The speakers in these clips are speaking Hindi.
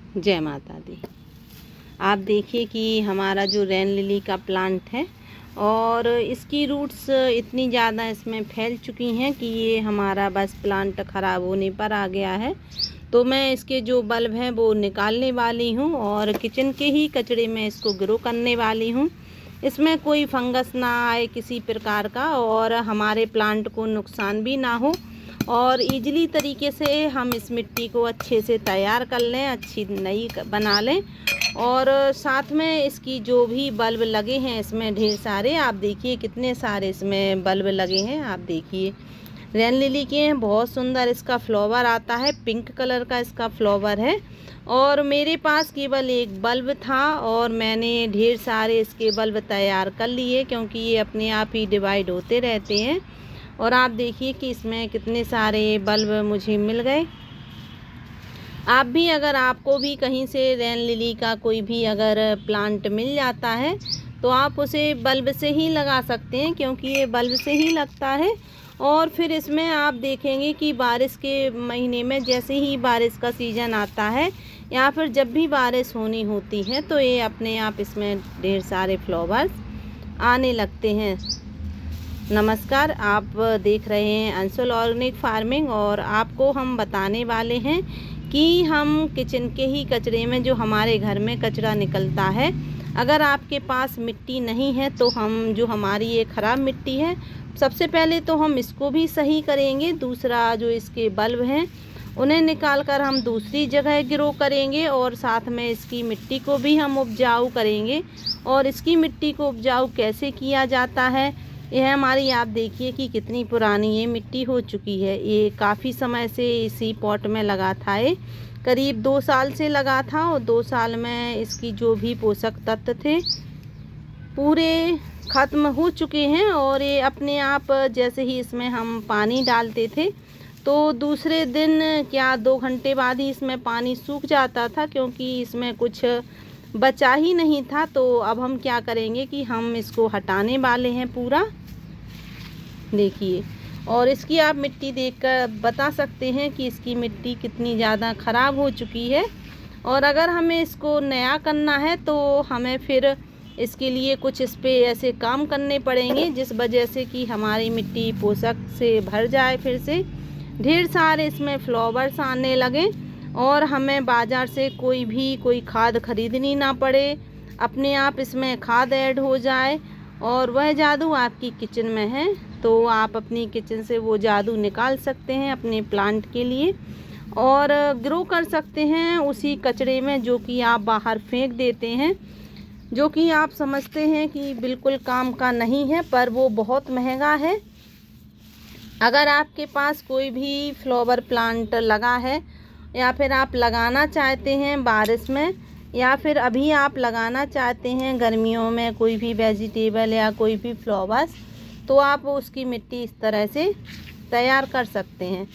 जय माता दी। आप देखिए कि हमारा जो रेन लिली का प्लांट है और इसकी रूट्स इतनी ज़्यादा इसमें फैल चुकी हैं कि ये हमारा बस प्लांट ख़राब होने पर आ गया है। तो मैं इसके जो बल्ब हैं वो निकालने वाली हूँ और किचन के ही कचड़े में इसको ग्रो करने वाली हूँ। इसमें कोई फंगस ना आए किसी प्रकार का और हमारे प्लांट को नुकसान भी ना हो और इजीली तरीके से हम इस मिट्टी को अच्छे से तैयार कर लें, अच्छी नई बना लें। और साथ में इसकी जो भी बल्ब लगे हैं इसमें ढेर सारे, आप देखिए कितने सारे इसमें बल्ब लगे हैं। आप देखिए रेन लिली के हैं, बहुत सुंदर इसका फ्लावर आता है, पिंक कलर का इसका फ्लावर है। और मेरे पास केवल एक बल्ब था और मैंने ढेर सारे इसके बल्ब तैयार कर लिए क्योंकि ये अपने आप ही डिवाइड होते रहते हैं। और आप देखिए कि इसमें कितने सारे बल्ब मुझे मिल गए। आप भी अगर आपको भी कहीं से रेन लिली का कोई भी अगर प्लांट मिल जाता है तो आप उसे बल्ब से ही लगा सकते हैं क्योंकि ये बल्ब से ही लगता है। और फिर इसमें आप देखेंगे कि बारिश के महीने में जैसे ही बारिश का सीज़न आता है या फिर जब भी बारिश होनी होती है तो ये अपने आप इसमें ढेर सारे फ्लावर्स आने लगते हैं। नमस्कार, आप देख रहे हैं अंशुल ऑर्गेनिक फार्मिंग और आपको हम बताने वाले हैं कि हम किचन के ही कचरे में जो हमारे घर में कचरा निकलता है, अगर आपके पास मिट्टी नहीं है तो हम जो हमारी ये ख़राब मिट्टी है सबसे पहले तो हम इसको भी सही करेंगे। दूसरा जो इसके बल्ब हैं उन्हें निकाल कर हम दूसरी जगह ग्रो करेंगे और साथ में इसकी मिट्टी को भी हम उपजाऊ करेंगे। और इसकी मिट्टी को उपजाऊ कैसे किया जाता है, यह हमारी आप देखिए कि कितनी पुरानी ये मिट्टी हो चुकी है। ये काफ़ी समय से इसी पॉट में लगा था, ये करीब 2 साल से लगा था और 2 साल में इसकी जो भी पोषक तत्व थे पूरे ख़त्म हो चुके हैं। और ये अपने आप जैसे ही इसमें हम पानी डालते थे तो दूसरे दिन क्या 2 घंटे बाद ही इसमें पानी सूख जाता था क्योंकि इसमें कुछ बचा ही नहीं था। तो अब हम क्या करेंगे कि हम इसको हटाने वाले हैं पूरा, देखिए। और इसकी आप मिट्टी देखकर बता सकते हैं कि इसकी मिट्टी कितनी ज़्यादा ख़राब हो चुकी है। और अगर हमें इसको नया करना है तो हमें फिर इसके लिए कुछ इस पे ऐसे काम करने पड़ेंगे जिस वजह से कि हमारी मिट्टी पोषक से भर जाए, फिर से ढेर सारे इसमें फ्लावर्स आने लगें और हमें बाज़ार से कोई खाद खरीदनी ना पड़े, अपने आप इसमें खाद ऐड हो जाए। और वह जादू आपकी किचन में है तो आप अपनी किचन से वो जादू निकाल सकते हैं अपने प्लांट के लिए और ग्रो कर सकते हैं उसी कचरे में जो कि आप बाहर फेंक देते हैं, जो कि आप समझते हैं कि बिल्कुल काम का नहीं है पर वो बहुत महंगा है। अगर आपके पास कोई भी फ्लावर प्लांट लगा है या फिर आप लगाना चाहते हैं बारिश में या फिर अभी आप लगाना चाहते हैं गर्मियों में कोई भी वेजिटेबल या कोई भी फ्लावर्स, तो आप उसकी मिट्टी इस तरह से तैयार कर सकते हैं।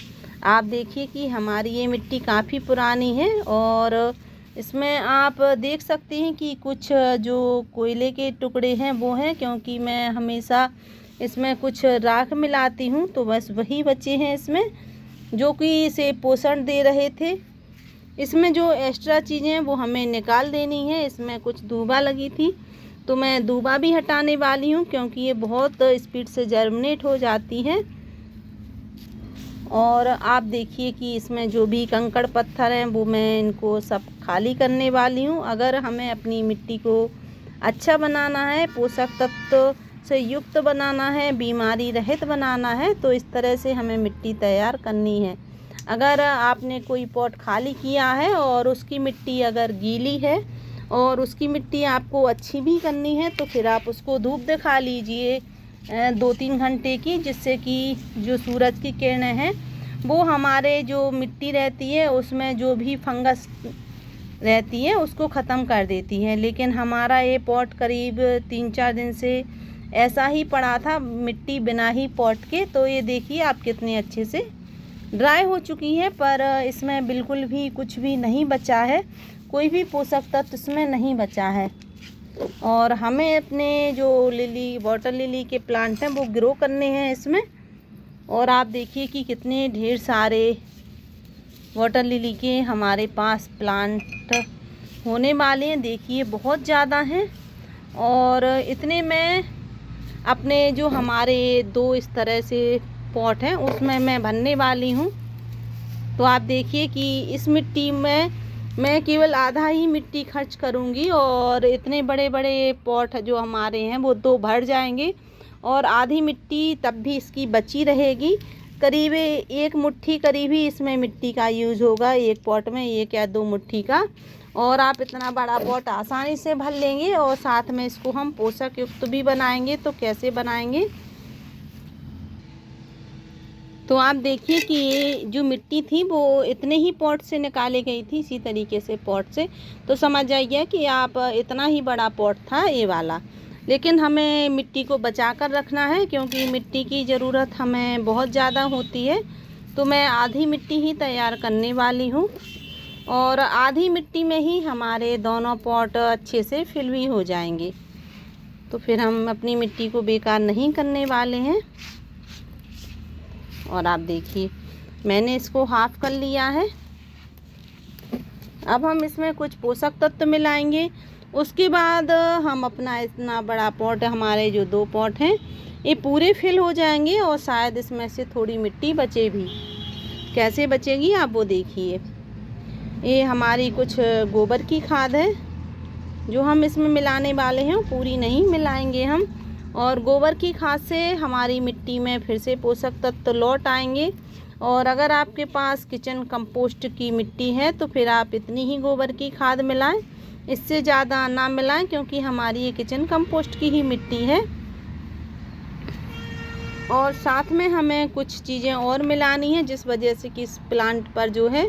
आप देखिए कि हमारी ये मिट्टी काफ़ी पुरानी है और इसमें आप देख सकते हैं कि कुछ जो कोयले के टुकड़े हैं वो हैं क्योंकि मैं हमेशा इसमें कुछ राख मिलाती हूँ तो बस वही बचे हैं इसमें जो कि इसे पोषण दे रहे थे। इसमें जो एक्स्ट्रा चीज़ें हैं वो हमें निकाल देनी है। इसमें कुछ दूबा लगी थी तो मैं दूबा भी हटाने वाली हूँ क्योंकि ये बहुत स्पीड से जर्मिनेट हो जाती हैं। और आप देखिए कि इसमें जो भी कंकड़ पत्थर हैं वो मैं इनको सब खाली करने वाली हूँ। अगर हमें अपनी मिट्टी को अच्छा बनाना है, पोषक तत्व से युक्त बनाना है, बीमारी रहित बनाना है तो इस तरह से हमें मिट्टी तैयार करनी है। अगर आपने कोई पॉट खाली किया है और उसकी मिट्टी अगर गीली है और उसकी मिट्टी आपको अच्छी भी करनी है तो फिर आप उसको धूप दिखा लीजिए 2-3 घंटे की, जिससे कि जो सूरज की किरणें हैं वो हमारे जो मिट्टी रहती है उसमें जो भी फंगस रहती है उसको ख़त्म कर देती है। लेकिन हमारा ये पॉट करीब 3-4 दिन से ऐसा ही पड़ा था मिट्टी बिना ही पॉट के, तो ये देखिए आप कितने अच्छे से ड्राई हो चुकी है पर इसमें बिल्कुल भी कुछ भी नहीं बचा है, कोई भी पोषक तत्व इसमें नहीं बचा है। और हमें अपने जो वाटर लिली के प्लांट हैं वो ग्रो करने हैं इसमें। और आप देखिए कि कितने ढेर सारे वाटर लिली के हमारे पास प्लांट होने वाले हैं। देखिए बहुत ज़्यादा हैं और इतने में अपने जो हमारे 2 इस तरह से पॉट हैं उसमें मैं भरने वाली हूँ। तो आप देखिए कि इस मिट्टी में मैं केवल आधा ही मिट्टी खर्च करूँगी और इतने बड़े बड़े पॉट जो हमारे हैं वो 2 भर जाएंगे और आधी मिट्टी तब भी इसकी बची रहेगी। करीब 1 मुट्ठी करीब ही इसमें मिट्टी का यूज़ होगा, एक पॉट में 1 या 2 मुट्ठी का। और आप इतना बड़ा पॉट आसानी से भर लेंगे और साथ में इसको हम पोषक युक्त भी बनाएंगे। तो कैसे बनाएंगे, तो आप देखिए कि ये जो मिट्टी थी वो इतने ही पॉट से निकाली गई थी, इसी तरीके से पॉट से। तो समझ जाइए कि आप इतना ही बड़ा पॉट था ये वाला। लेकिन हमें मिट्टी को बचा कर रखना है क्योंकि मिट्टी की ज़रूरत हमें बहुत ज़्यादा होती है। तो मैं आधी मिट्टी ही तैयार करने वाली हूँ और आधी मिट्टी में ही हमारे दोनों पॉट अच्छे से फिल भी हो जाएंगे। तो फिर हम अपनी मिट्टी को बेकार नहीं करने वाले हैं। और आप देखिए मैंने इसको हाफ कर लिया है। अब हम इसमें कुछ पोषक तत्व मिलाएंगे। उसके बाद हम अपना इतना बड़ा पॉट, हमारे जो 2 पॉट हैं ये पूरे फिल हो जाएंगे और शायद इसमें से थोड़ी मिट्टी बचे भी। कैसे बचेगी आप वो देखिए। ये हमारी कुछ गोबर की खाद है जो हम इसमें मिलाने वाले हैं, पूरी नहीं मिलाएंगे हम। और गोबर की खाद से हमारी मिट्टी में फिर से पोषक तत्व लौट आएंगे। और अगर आपके पास किचन कंपोस्ट की मिट्टी है तो फिर आप इतनी ही गोबर की खाद मिलाएं, इससे ज़्यादा ना मिलाएं क्योंकि हमारी ये किचन कंपोस्ट की ही मिट्टी है। और साथ में हमें कुछ चीज़ें और मिलानी है जिस वजह से कि इस प्लांट पर जो है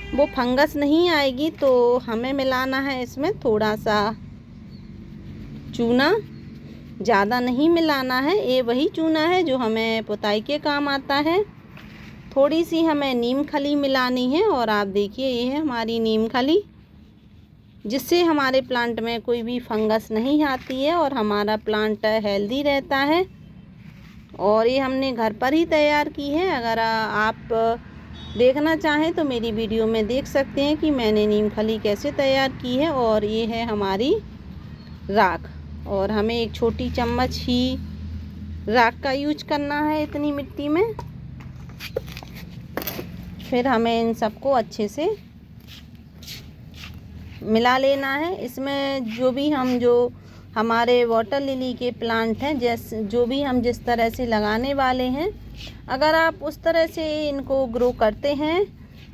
वो फंगस नहीं आएगी। तो हमें मिलाना है इसमें थोड़ा सा चूना, ज़्यादा नहीं मिलाना है। ये वही चूना है जो हमें पुताई के काम आता है। थोड़ी सी हमें नीम खली मिलानी है और आप देखिए ये है हमारी नीम खली, जिससे हमारे प्लांट में कोई भी फंगस नहीं आती है और हमारा प्लांट हेल्दी रहता है। और ये हमने घर पर ही तैयार की है। अगर आप देखना चाहें तो मेरी वीडियो में देख सकते हैं कि मैंने नीम खली कैसे तैयार की है। और ये है हमारी राख और हमें 1 छोटी चम्मच ही राख का यूज करना है इतनी मिट्टी में। फिर हमें इन सबको अच्छे से मिला लेना है। इसमें जो हमारे वाटर लिली के प्लांट हैं जो भी हम जिस तरह से लगाने वाले हैं, अगर आप उस तरह से इनको ग्रो करते हैं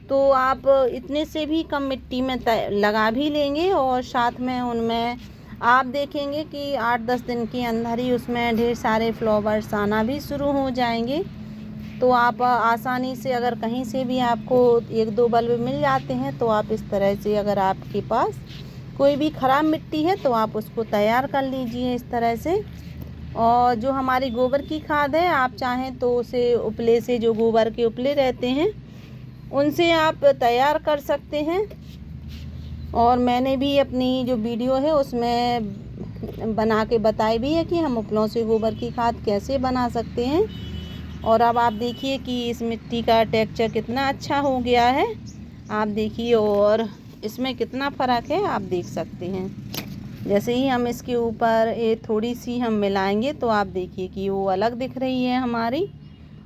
तो आप इतने से भी कम मिट्टी में लगा भी लेंगे और साथ में उनमें आप देखेंगे कि 8-10 दिन के अंदर ही उसमें ढेर सारे फ्लावर्स आना भी शुरू हो जाएंगे। तो आप आसानी से, अगर कहीं से भी आपको 1-2 बल्ब मिल जाते हैं तो आप इस तरह से, अगर आपके पास कोई भी ख़राब मिट्टी है तो आप उसको तैयार कर लीजिए इस तरह से। और जो हमारी गोबर की खाद है, आप चाहें तो उसे उपले से, जो गोबर के उपले रहते हैं उनसे आप तैयार कर सकते हैं। और मैंने भी अपनी जो वीडियो है उसमें बना के बताई भी है कि हम उपलों से गोबर की खाद कैसे बना सकते हैं। और अब आप देखिए कि इस मिट्टी का टेक्सचर कितना अच्छा हो गया है, आप देखिए। और इसमें कितना फ़र्क है आप देख सकते हैं। जैसे ही हम इसके ऊपर ये थोड़ी सी हम मिलाएंगे तो आप देखिए कि वो अलग दिख रही है हमारी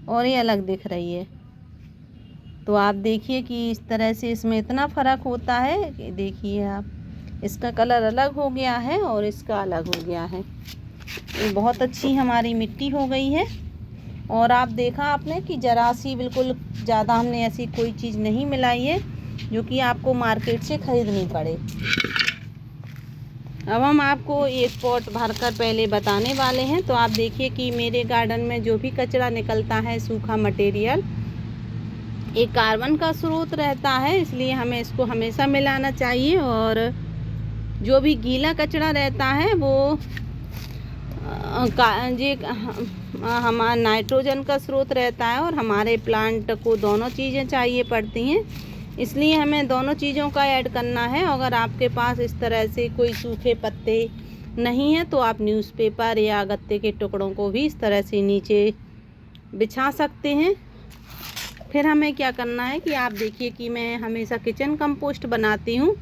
और ये अलग दिख रही है। तो आप देखिए कि इस तरह से इसमें इतना फ़र्क होता है कि देखिए आप, इसका कलर अलग हो गया है और इसका अलग हो गया है। ये बहुत अच्छी हमारी मिट्टी हो गई है। और आप देखा आपने कि ज़रा सी, बिल्कुल ज़्यादा हमने ऐसी कोई चीज़ नहीं मिलाई है जो कि आपको मार्केट से ख़रीदनी पड़े। अब हम आपको एक पॉट भरकर पहले बताने वाले हैं। तो आप देखिए कि मेरे गार्डन में जो भी कचरा निकलता है, सूखा मटेरियल, एक कार्बन का स्रोत रहता है, इसलिए हमें इसको हमेशा मिलाना चाहिए। और जो भी गीला कचरा रहता है वो हमारा नाइट्रोजन का स्रोत रहता है और हमारे प्लांट को दोनों चीज़ें चाहिए पड़ती हैं, इसलिए हमें दोनों चीज़ों का ऐड करना है। अगर आपके पास इस तरह से कोई सूखे पत्ते नहीं हैं तो आप न्यूज़पेपर या गत्ते के टुकड़ों को भी इस तरह से नीचे बिछा सकते हैं फिर हमें क्या करना है कि आप देखिए कि मैं हमेशा किचन कंपोस्ट बनाती हूँ,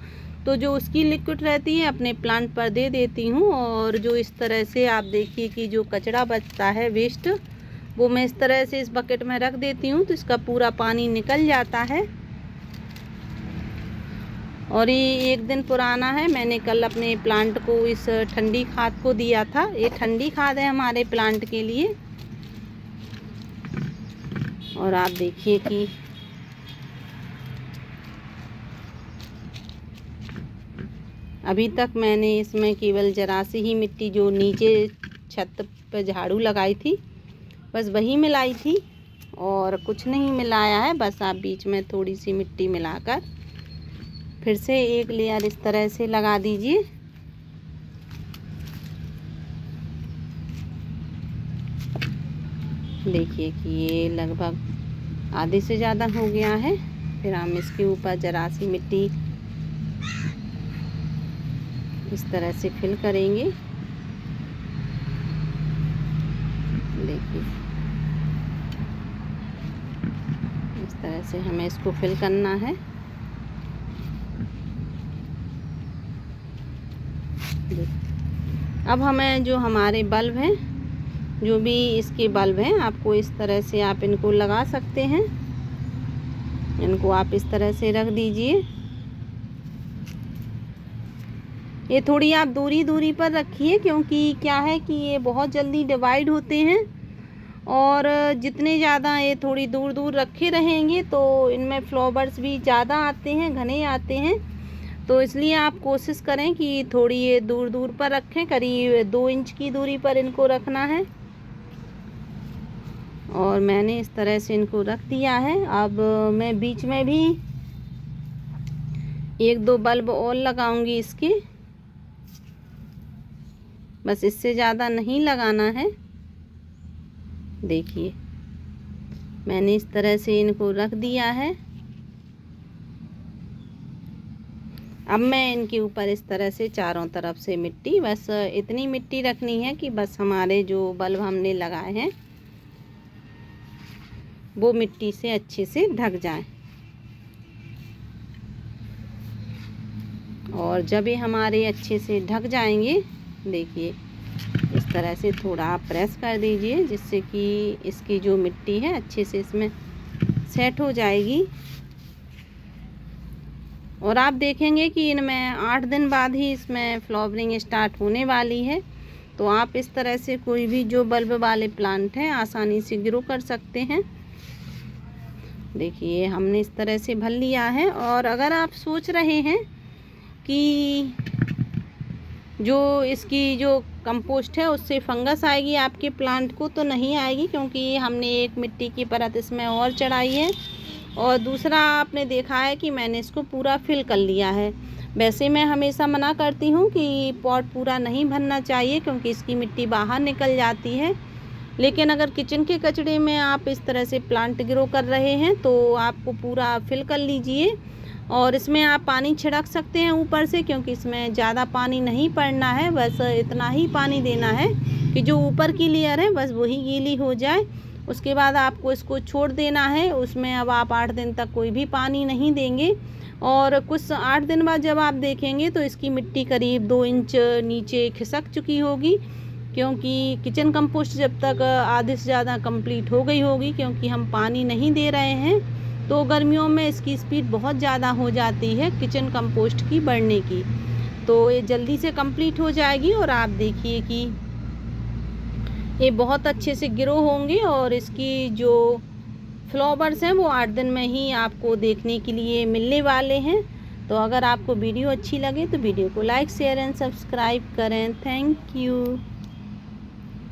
तो जो उसकी लिक्विड रहती है अपने प्लांट पर दे देती हूँ। और जो इस तरह से आप देखिए कि जो कचरा बचता है वेस्ट, वो मैं इस तरह से इस बकेट में रख देती हूँ, तो इसका पूरा पानी निकल जाता है। और ये 1 दिन पुराना है। मैंने कल अपने प्लांट को इस ठंडी खाद को दिया था। ये ठंडी खाद है हमारे प्लांट के लिए। और आप देखिए कि अभी तक मैंने इसमें केवल जरा सी ही मिट्टी, जो नीचे छत पर झाड़ू लगाई थी, बस वही मिलाई थी और कुछ नहीं मिलाया है। बस आप बीच में थोड़ी सी मिट्टी मिलाकर फिर से एक लेयर इस तरह से लगा दीजिए। देखिए कि ये लगभग आधे से ज़्यादा हो गया है। फिर हम इसके ऊपर जरा सी मिट्टी इस तरह से फिल करेंगे। देखिए इस तरह से हमें इसको फिल करना है। अब हमें जो हमारे बल्ब हैं, जो भी इसके बल्ब हैं, आपको इस तरह से आप इनको लगा सकते हैं। इनको आप इस तरह से रख दीजिए। ये थोड़ी आप दूरी दूरी पर रखिए, क्योंकि क्या है कि ये बहुत जल्दी डिवाइड होते हैं और जितने ज़्यादा ये थोड़ी दूर दूर रखे रहेंगे तो इनमें फ्लावर्स भी ज़्यादा आते हैं, घने आते हैं। तो इसलिए आप कोशिश करें कि थोड़ी ये दूर दूर पर रखें। करीब 2 इंच की दूरी पर इनको रखना है। और मैंने इस तरह से इनको रख दिया है। अब मैं बीच में भी 1-2 बल्ब और लगाऊंगी इसके, बस इससे ज़्यादा नहीं लगाना है। देखिए मैंने इस तरह से इनको रख दिया है। अब मैं इनके ऊपर इस तरह से चारों तरफ से मिट्टी, बस इतनी मिट्टी रखनी है कि बस हमारे जो बल्ब हमने लगाए हैं वो मिट्टी से अच्छे से ढक जाए। और जब ये हमारे अच्छे से ढक जाएंगे, देखिए इस तरह से थोड़ा आप प्रेस कर दीजिए, जिससे कि इसकी जो मिट्टी है अच्छे से इसमें सेट हो जाएगी। और आप देखेंगे कि इनमें 8 दिन बाद ही इसमें फ्लावरिंग स्टार्ट होने वाली है। तो आप इस तरह से कोई भी जो बल्ब वाले प्लांट हैं आसानी से ग्रो कर सकते हैं। देखिए हमने इस तरह से भर लिया है। और अगर आप सोच रहे हैं कि जो इसकी जो कंपोस्ट है उससे फंगस आएगी आपके प्लांट को, तो नहीं आएगी, क्योंकि हमने एक मिट्टी की परत इसमें और चढ़ाई है। और दूसरा आपने देखा है कि मैंने इसको पूरा फिल कर लिया है। वैसे मैं हमेशा मना करती हूँ कि पॉट पूरा नहीं भरना चाहिए, क्योंकि इसकी मिट्टी बाहर निकल जाती है। लेकिन अगर किचन के कचड़े में आप इस तरह से प्लांट ग्रो कर रहे हैं तो आपको पूरा फिल कर लीजिए। और इसमें आप पानी छिड़क सकते हैं ऊपर से, क्योंकि इसमें ज़्यादा पानी नहीं पड़ना है। बस इतना ही पानी देना है कि जो ऊपर की लेयर है बस वही गीली हो जाए। उसके बाद आपको इसको छोड़ देना है। उसमें अब आप 8 दिन तक कोई भी पानी नहीं देंगे। और कुछ 8 दिन बाद जब आप देखेंगे तो इसकी मिट्टी करीब 2 इंच नीचे खिसक चुकी होगी, क्योंकि किचन कंपोस्ट जब तक आधे से ज़्यादा कंप्लीट हो गई होगी, क्योंकि हम पानी नहीं दे रहे हैं। तो गर्मियों में इसकी स्पीड बहुत ज़्यादा हो जाती है किचन कंपोस्ट की बढ़ने की, तो ये जल्दी से कंप्लीट हो जाएगी। और आप देखिए कि ये बहुत अच्छे से ग्रो होंगे और इसकी जो फ्लावर्स हैं वो 8 दिन में ही आपको देखने के लिए मिलने वाले हैं। तो अगर आपको वीडियो अच्छी लगे तो वीडियो को लाइक, शेयर एंड सब्सक्राइब करें। Thank you.